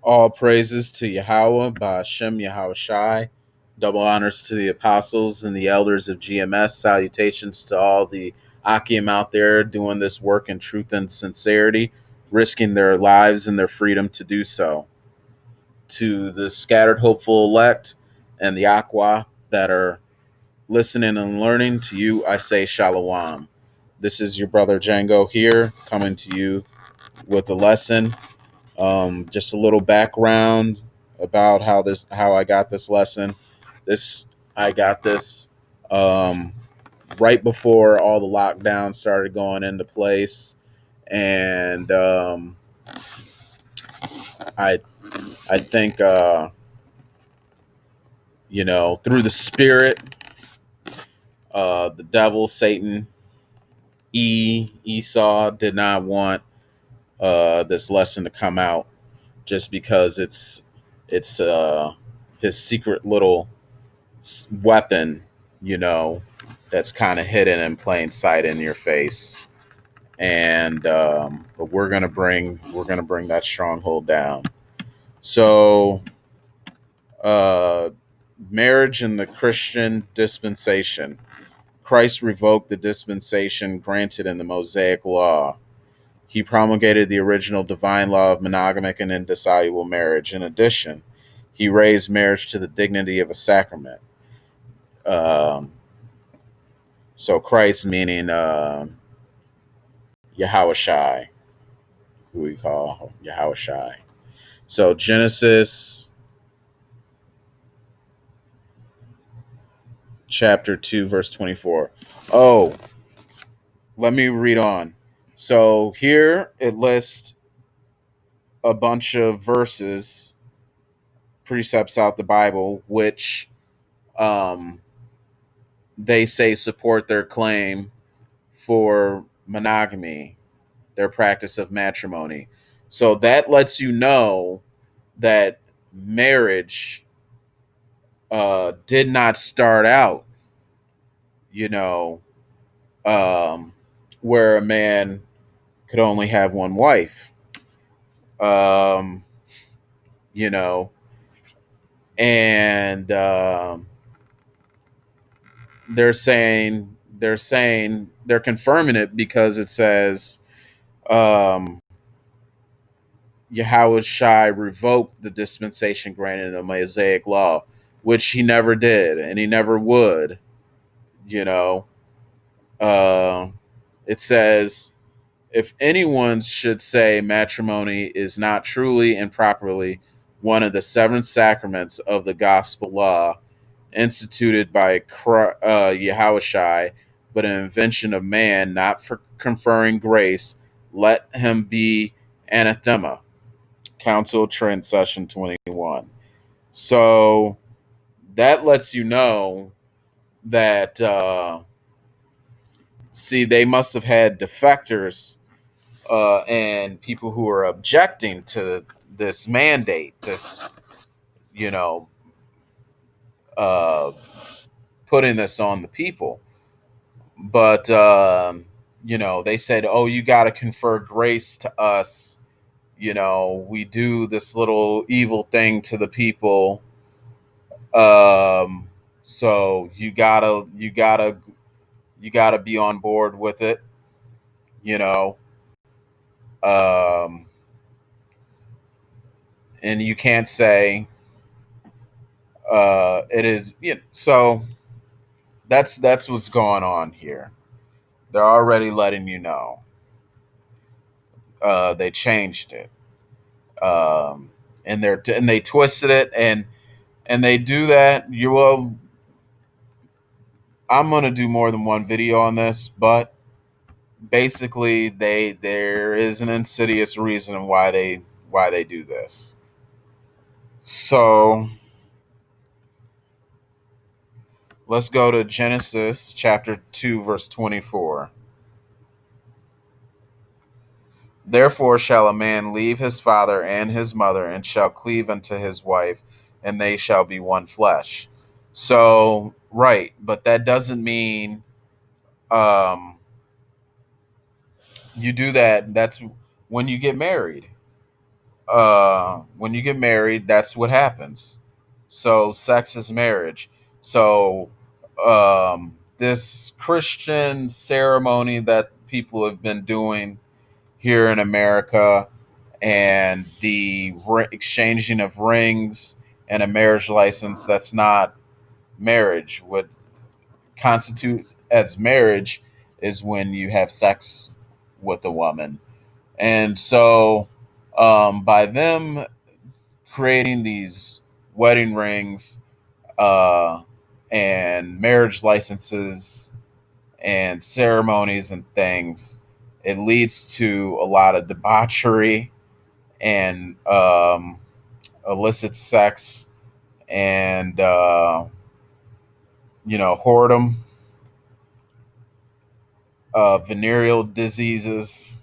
All praises to Yahweh, Ba'ashem Yahweh Shai. Double honors to the apostles and the elders of GMS. Salutations to all the Akim out there doing this work in truth and sincerity, risking their lives and their freedom to do so. To the scattered hopeful elect and the Aqua that are listening and learning, to you I say Shalom. This is your brother Django here, coming to you with a lesson. Just a little background about how I got this lesson. This I got this um, right before all the lockdowns started going into place, and I I think through the spirit, the devil, Satan, Esau did not want this lesson to come out just because it's his secret little weapon, you know, that's kind of hidden in plain sight in your face. And but we're gonna bring that stronghold down. So, uh, marriage in the Christian dispensation. Christ revoked the dispensation granted in the Mosaic law. He promulgated the original divine law of monogamic and indissoluble marriage. In addition, he raised marriage to the dignity of a sacrament. Um, So Christ meaning Yahweh Shai, who we call Yahweh Shai. So Genesis chapter 2, verse 24. Oh, let me read on. So here it lists a bunch of verses, precepts out the Bible, which um, they say support their claim for monogamy, their practice of matrimony. So that lets you know that marriage did not start out, you know, um, where a man could only have one wife, um, you know, and they're confirming it because it says um, Yahweh Shai revoked the dispensation granted in the Mosaic law, which he never did and he never would, you know. Uh, it says, if anyone should say matrimony is not truly and properly one of the seven sacraments of the gospel law instituted by Yahushai, but an invention of man, not for conferring grace, let him be anathema. Council Trent Session 21. So that lets you know that, see, they must have had defectors and people who are objecting to this mandate, this, you know, uh, putting this on the people. But, they said, oh, you got to confer grace to us. We do this little evil thing to the people. So you gotta be on board with it, you know. Um, and you can't say it is. So that's what's going on here. They're already letting you know. They changed it, and they twisted it, and they do that. I'm gonna do more than one video on this, but basically, there is an insidious reason why they do this. So let's go to Genesis chapter 2, verse 24. Therefore shall a man leave his father and his mother, and shall cleave unto his wife, and they shall be one flesh. So, right, but that doesn't mean um, you do that. That's when you get married. when you get married, that's what happens. So sex is marriage. So this Christian ceremony that people have been doing here in America, and the exchanging of rings and a marriage license, that's not marriage. What constitute as marriage is when you have sex with a woman. And so by them creating these wedding rings, uh, and marriage licenses and ceremonies and things, it leads to a lot of debauchery and illicit sex and whoredom, venereal diseases,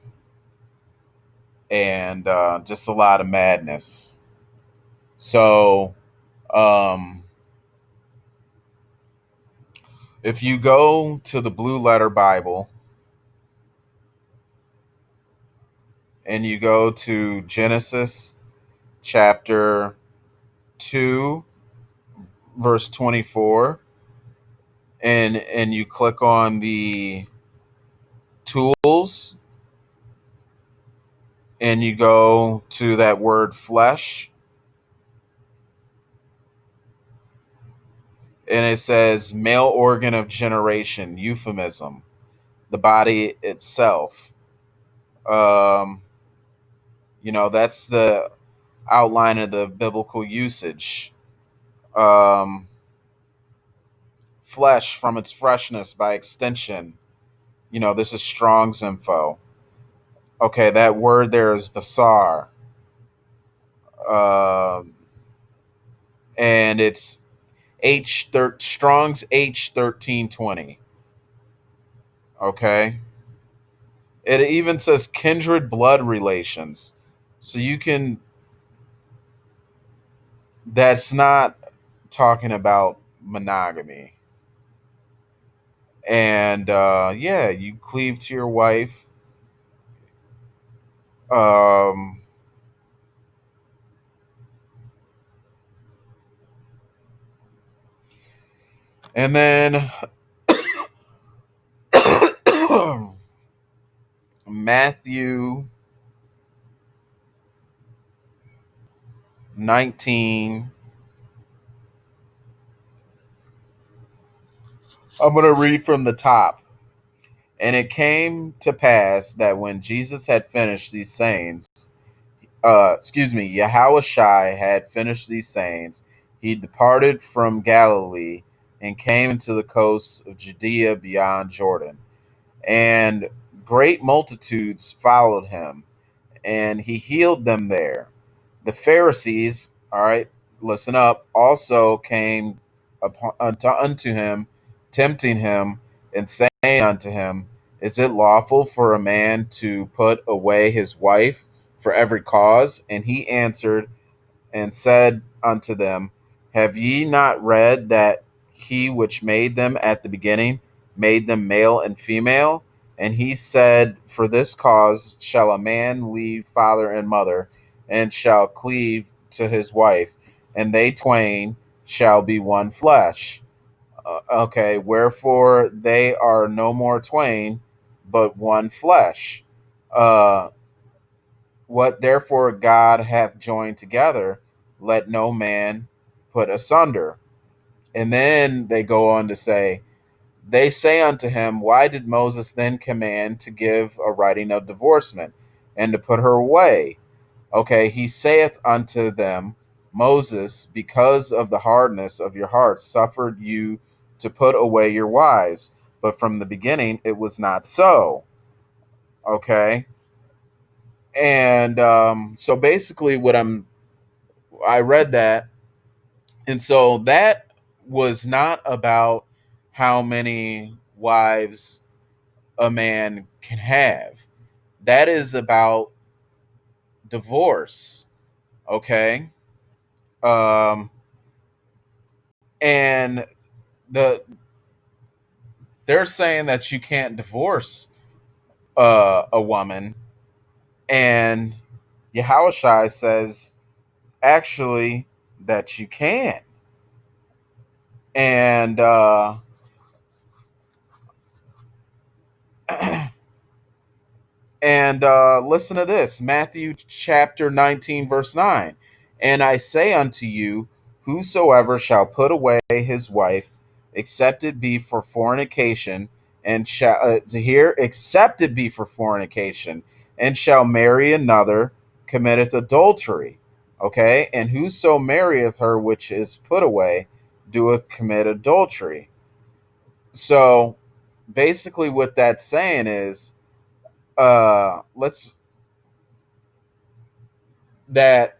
and just a lot of madness. So um, if you go to the Blue Letter Bible and you go to Genesis chapter 2, verse 24, and you click on the tools and you go to that word flesh, and it says male organ of generation, euphemism, the body itself. Um, that's the outline of the biblical usage. Um, Flesh from its freshness by extension. This is Strong's info. Okay, that word there is basar. Um and it's Strong's H1320. Okay, it even says kindred blood relations, so you can. That's not talking about monogamy. And yeah, you cleave to your wife. Um, and then Matthew 19. I'm going to read from the top. And it came to pass that when Jesus had finished these sayings, Yahushai had finished these sayings, he departed from Galilee and came into the coasts of Judea beyond Jordan. And great multitudes followed him, and he healed them there. The Pharisees, all right, listen up, also came unto him, tempting him, and saying unto him, is it lawful for a man to put away his wife for every cause? And he answered and said unto them, have ye not read that he which made them at the beginning made them male and female? And he said, for this cause shall a man leave father and mother, and shall cleave to his wife, and they twain shall be one flesh. Okay, wherefore they are no more twain, but one flesh. Uh, what therefore God hath joined together, let no man put asunder. And then they go on to say, they say unto him, why did Moses then command to give a writing of divorcement and to put her away? Okay, he saith unto them, Moses, because of the hardness of your hearts, suffered you to put away your wives, but from the beginning it was not so. Okay, and so basically, I read that, and so that was not about how many wives a man can have. That is about divorce. Okay, um, and the they're saying that you can't divorce a woman, and Yahushua says actually that you can. And And listen to this, Matthew chapter 19, verse 9. And I say unto you, whosoever shall put away his wife, except it be for fornication, and shall here, except it be for fornication, and shall marry another, committeth adultery. Okay, and whoso marrieth her which is put away, doeth commit adultery. So basically, what that's saying is, let's that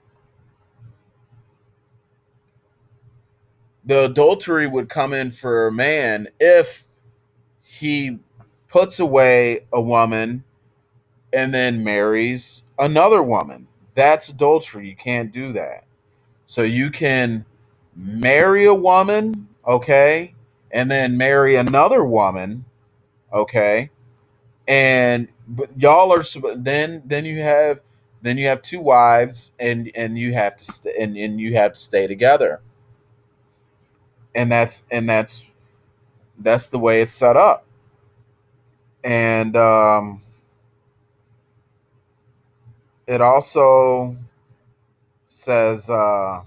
the adultery would come in for a man if he puts away a woman and then marries another woman. That's adultery. You can't do that. So you can marry a woman, okay, and then marry another woman, okay, and but y'all are then you have two wives, and you have to and you have to stay together, and that's the way it's set up. And it also says so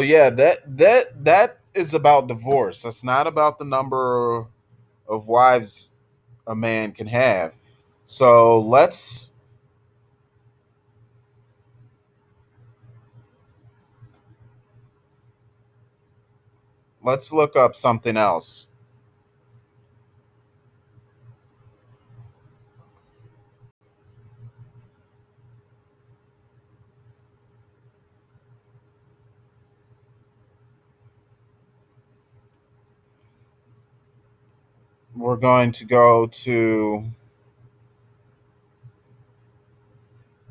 yeah, that is about divorce. That's not about the number of wives a man can have. So let's look up something else. We're going to go to,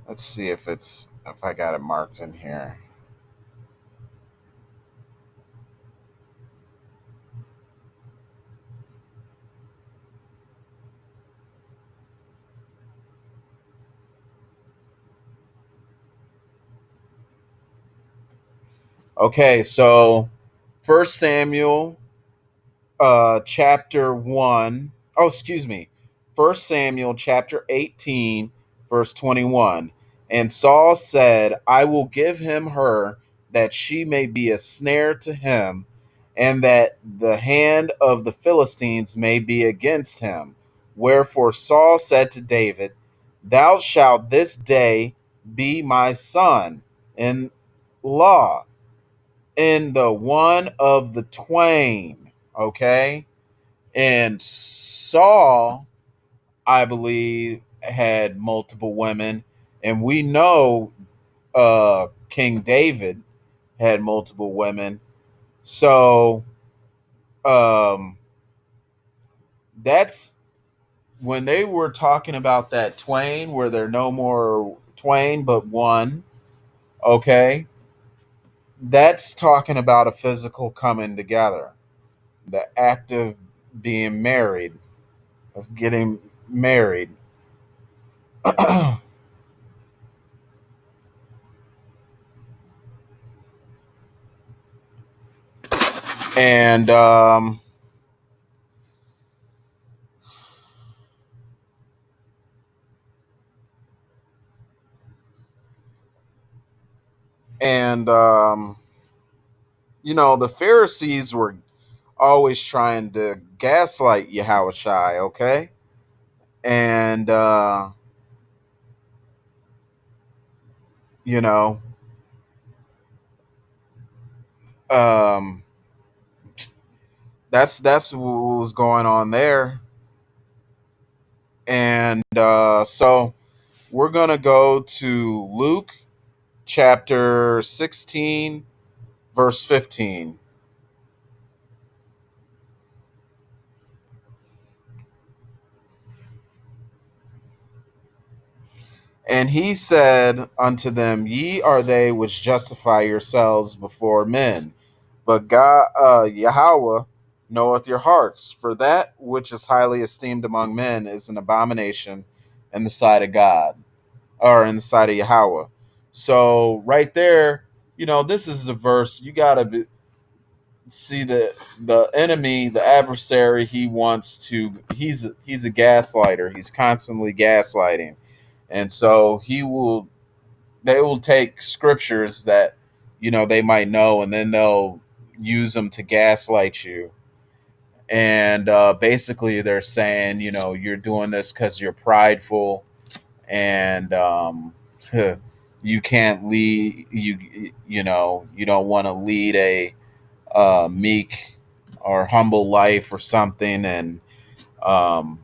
let's see if I got it marked in here. Okay, so First Samuel chapter 1. Oh, excuse me. First Samuel chapter 18, verse 21. And Saul said, I will give him her, that she may be a snare to him, and that the hand of the Philistines may be against him. Wherefore Saul said to David, Thou shalt this day be my son in law, in the one of the twain. Okay, and Saul, I believe, had multiple women, and we know King David had multiple women. So um, that's when they were talking about that twain, where there are no more twain but one. Okay, that's talking about a physical coming together, the act of being married, of getting married. and and the Pharisees were always trying to gaslight Yahushai, okay? And you know, um that's what was going on there. And so we're gonna go to Luke chapter 16, verse 15. And he said unto them, Ye are they which justify yourselves before men, but God, Yahweh, knoweth your hearts. For that which is highly esteemed among men is an abomination in the sight of God, or in the sight of Yahweh. So right there, this is a verse you gotta see the enemy, the adversary. He wants to. He's a gaslighter. He's constantly gaslighting, and so he will. They will take scriptures that they might know, and then they'll use them to gaslight you. And basically, they're saying, you're doing this because you're prideful, and you can't lead. You don't want to lead a meek or humble life or something, and um,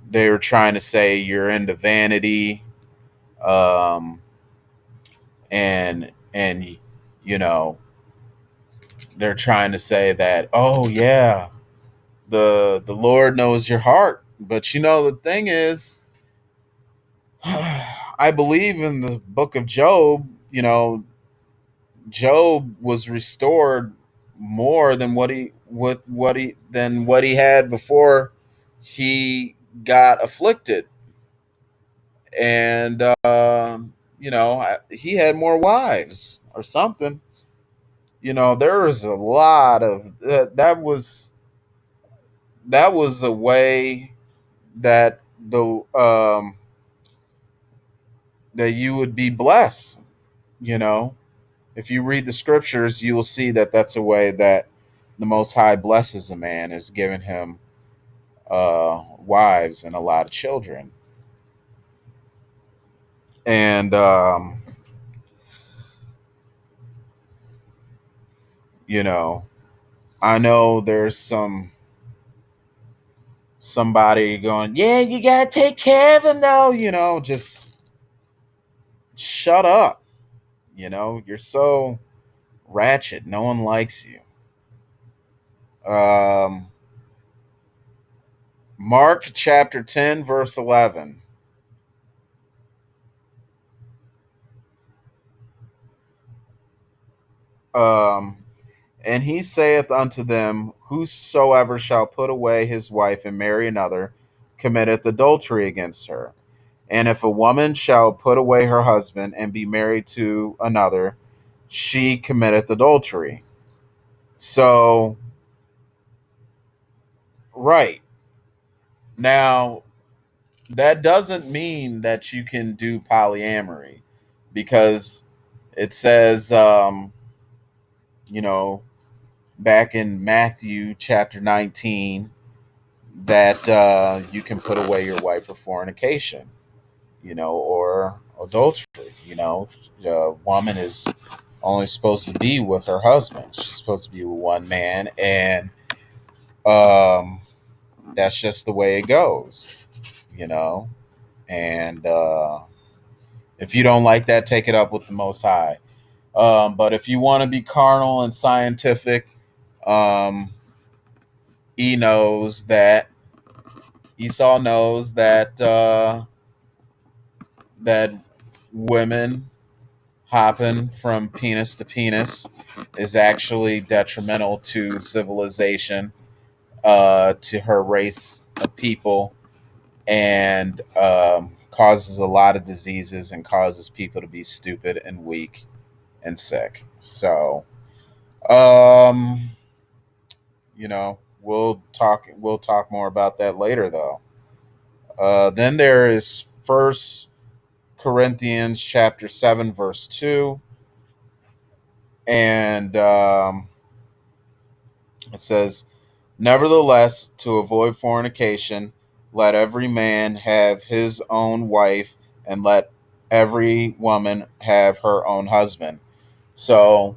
they were trying to say you're into vanity, um, and you know they're trying to say that, oh yeah, the Lord knows your heart. But the thing is, I believe in the book of Job. Job was restored more than what he had before he got afflicted. And he had more wives or something. There was a lot of that was a way that the that you would be blessed. you know if you read the scriptures, you will see that that's a way that the Most High blesses a man, is giving him wives and a lot of children. And you know I know there's somebody going, yeah, you gotta take care of him though. Just shut up. You're so ratchet. No one likes you. um Mark chapter 10 verse 11. um And he saith unto them, whosoever shall put away his wife and marry another committeth adultery against her. And if a woman shall put away her husband and be married to another, she committeth adultery. So, right. Now, that doesn't mean that you can do polyamory, because it says, you know, back in Matthew chapter 19, that you can put away your wife for fornication, or adultery. The woman is only supposed to be with her husband. She's supposed to be with one man, and um, that's just the way it goes, you know. And if you don't like that, take it up with the Most High. But if you want to be carnal and scientific, um, he knows that Esau knows that women hopping from penis to penis is actually detrimental to civilization, to her race of people, and causes a lot of diseases and causes people to be stupid and weak and sick. So, um, we'll talk more about that later, though. Then there is First Corinthians chapter 7 verse 2, and it says, nevertheless, to avoid fornication, let every man have his own wife, and let every woman have her own husband. So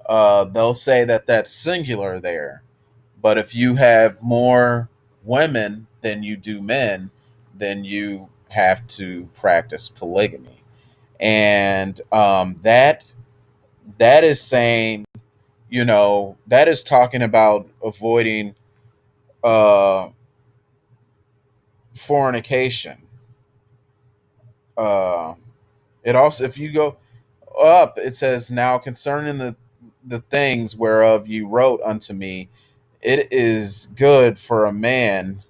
they'll say that that's singular there. But if you have more women than you do men, then you have to practice polygamy. And that is saying, that is talking about avoiding uh, fornication. Uh, it also, if you go up, it says, now concerning the things whereof you wrote unto me, it is good for a man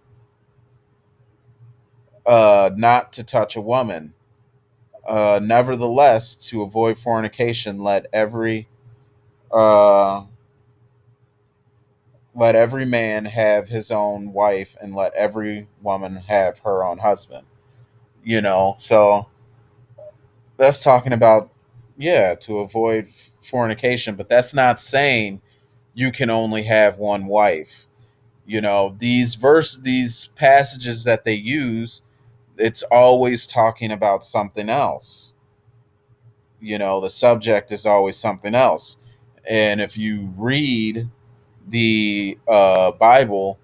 not to touch a woman. Nevertheless, to avoid fornication, uh, let every man have his own wife, and let every woman have her own husband. So that's talking about, yeah, to avoid fornication, but that's not saying you can only have one wife. These passages that they use, it's always talking about something else. The subject is always something else. And if you read the Bible,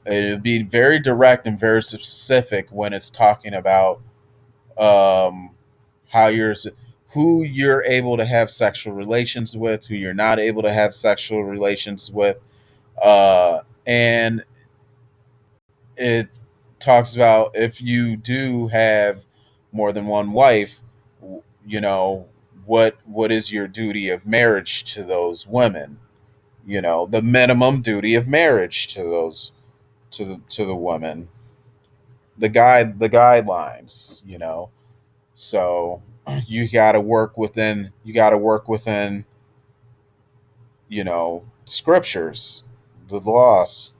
it'd be very direct and very specific when it's talking about um, how you're who you're able to have sexual relations with, who you're not able to have sexual relations with, and it talks about if you do have more than one wife, you know what is your duty of marriage to those women. The minimum duty of marriage to those to the women, the guidelines. So you got to work within scriptures, the laws,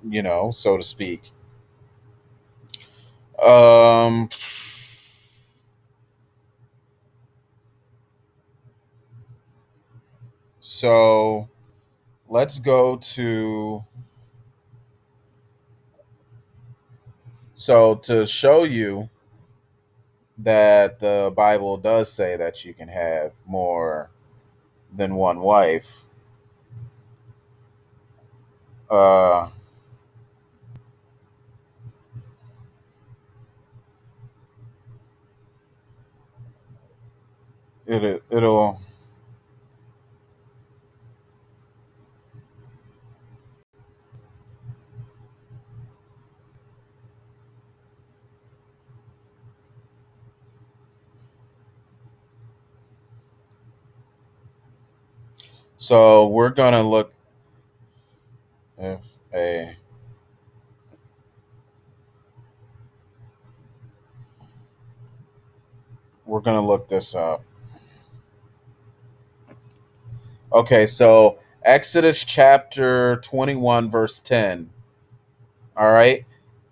so to speak. um so let's go to so to show you that the Bible does say that you can have more than one wife. uh it'll so if a we're gonna look this up. Okay, so Exodus chapter 21 verse 10. All right.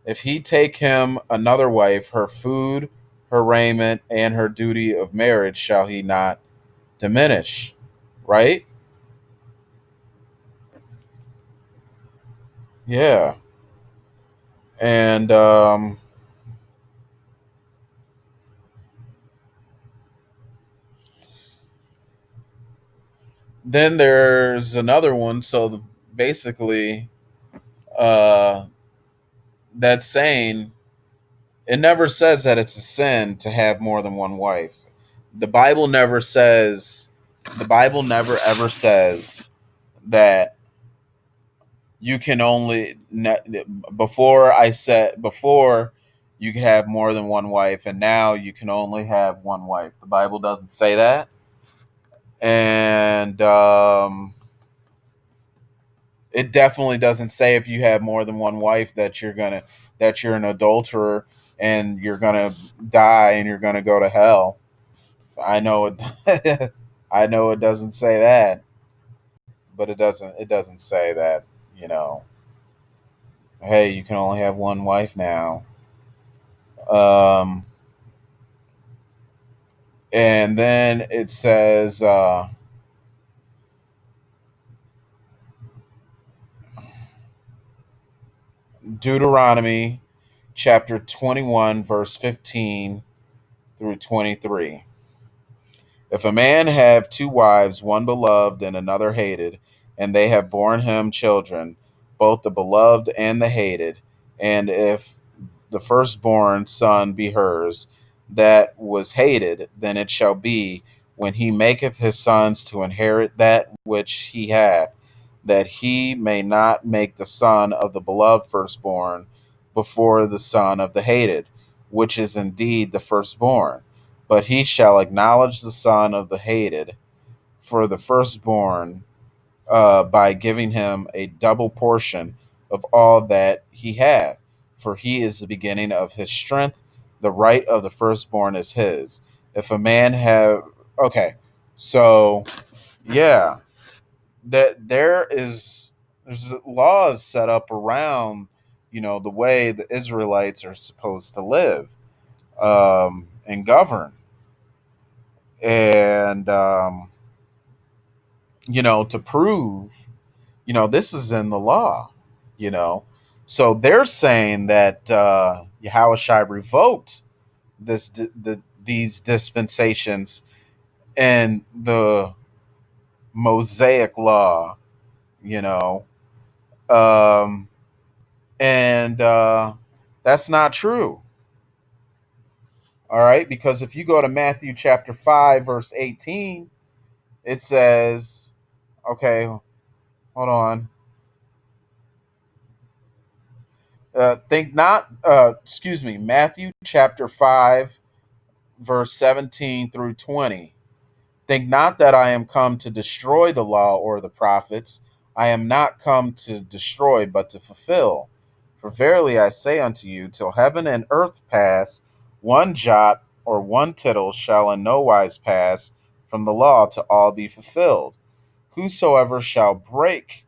If he take him another wife, her food, her raiment, and her duty of marriage shall he not diminish. Right? Yeah. And then there's another one. So basically, uh, that's saying it never says that it's a sin to have more than one wife. The Bible never says, the Bible never ever says that you can only before you could have more than one wife, and now you can only have one wife. The Bible doesn't say that. And it definitely doesn't say if you have more than one wife that you're an adulterer and you're gonna die and you're gonna go to hell. I know it. I know it doesn't say that, but it doesn't say that. You know, hey, you can only have one wife now. Um, and then it says Deuteronomy chapter 21 verse 15 through 23. If a man have two wives, one beloved and another hated, and they have borne him children, both the beloved and the hated, and if the firstborn son be hers, that was hated, then it shall be, when he maketh his sons to inherit that which he hath, that he may not make the son of the beloved firstborn before the son of the hated, which is indeed the firstborn, but he shall acknowledge the son of the hated for the firstborn, by giving him a double portion of all that he hath, for he is the beginning of his strength, the right of the firstborn is his. If a man have okay, so yeah, that there's laws set up around the way the Israelites are supposed to live and govern, and to prove this is in the law, you know. So they're saying that Yahushua revoked these dispensations and the Mosaic law, you know, um, and that's not true. All right, because if you go to Matthew chapter 5, verse 18, it says, okay, hold on. Think not, excuse me, Matthew chapter 5, verse 17 through 20. Think not that I am come to destroy the law or the prophets. I am not come to destroy, but to fulfill. For verily I say unto you, till heaven and earth pass, one jot or one tittle shall in no wise pass from the law to all be fulfilled. Whosoever shall break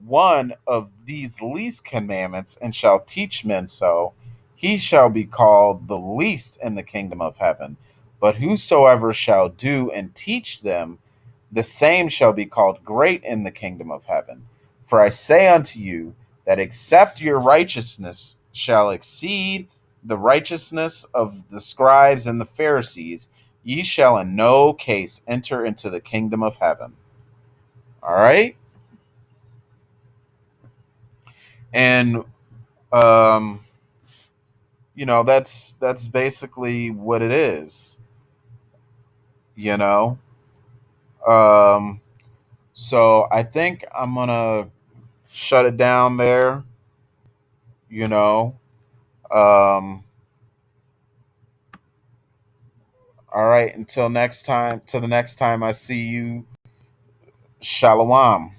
one of these least commandments and shall teach men so, he shall be called the least in the kingdom of heaven. But whosoever shall do and teach them, the same shall be called great in the kingdom of heaven. For I say unto you that except your righteousness shall exceed the righteousness of the scribes and the Pharisees, ye shall in no case enter into the kingdom of heaven. All right? And um, that's basically what it is, you know. Um, so I think I'm gonna shut it down there, you know. Um, all right, until next time, to the next time I see you, Shalom.